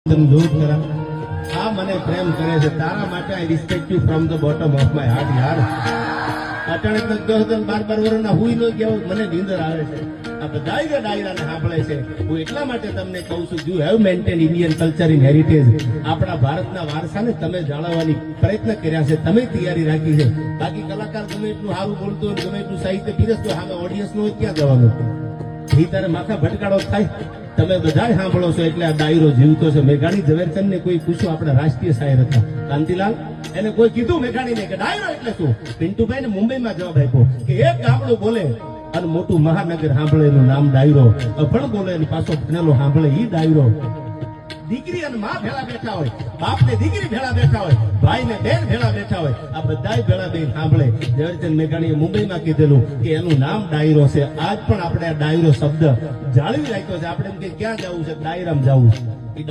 જોત કરા આ મને પ્રેમ કરે છે તારા માટે આઈ respect you from the bottom of my heart યાર અટાણે તો 12 વર્ષના હુઈ ન ગયા મને નીંદર આવે છે આ બધા ડાયરાને સાંભળે છે હું એટલા માટે તમને કહું છું you have maintain Indian culture in heritage આપણા ભારતના વારસાને તમે જાળવવાની પ્રયત્ન કર્યા છે તમે તૈયારી રાખી છે બાકી કલાકાર ગમે એટલું સારું બોલતો હોય ગમે એટલું સાહિત્ય પીરસતો સામે ઓડિયન્સ નો ક્યાં જવાનું એ તારે માથા ભટકાડો થાય તમે બધા સાંભળો છો એટલે આ ડાયરો જીવતો છે મેઘાણી ઝવેરચંદ ને કોઈ પૂછ્યું આપણા રાષ્ટ્રીય શાયર હતા કાંતિલાલ એને કોઈ કીધું મેઘાણીને કે ડાયરો એટલે શું પિન્ટુભાઈ ને મુંબઈમાં જવાબ આપ્યો કે એક ગામડું બોલે અને મોટું મહાનગર સાંભળે એનું નામ ડાયરો અભણ બોલે અને પાછો ભણેલો સાંભળે ઈ ડાયરો દીકરી અને માં ભેળા બેઠા હોય બાપ ને દીકરી ભેળા બેઠા હોય ભાઈ ને બેન ભેળા બેઠા હોય આ બધાય ભેળા બેન સાંભળે ઝવેરચંદ મેઘાણીએ મુંબઈમાં કીધેલું કે એનું નામ ડાયરો છે આજ પણ આપણે આ ડાયરો શબ્દ જાળવી રાખ્યો છે આપણે એમ કે ક્યાં જવું છે ડાયરામાં જવું છે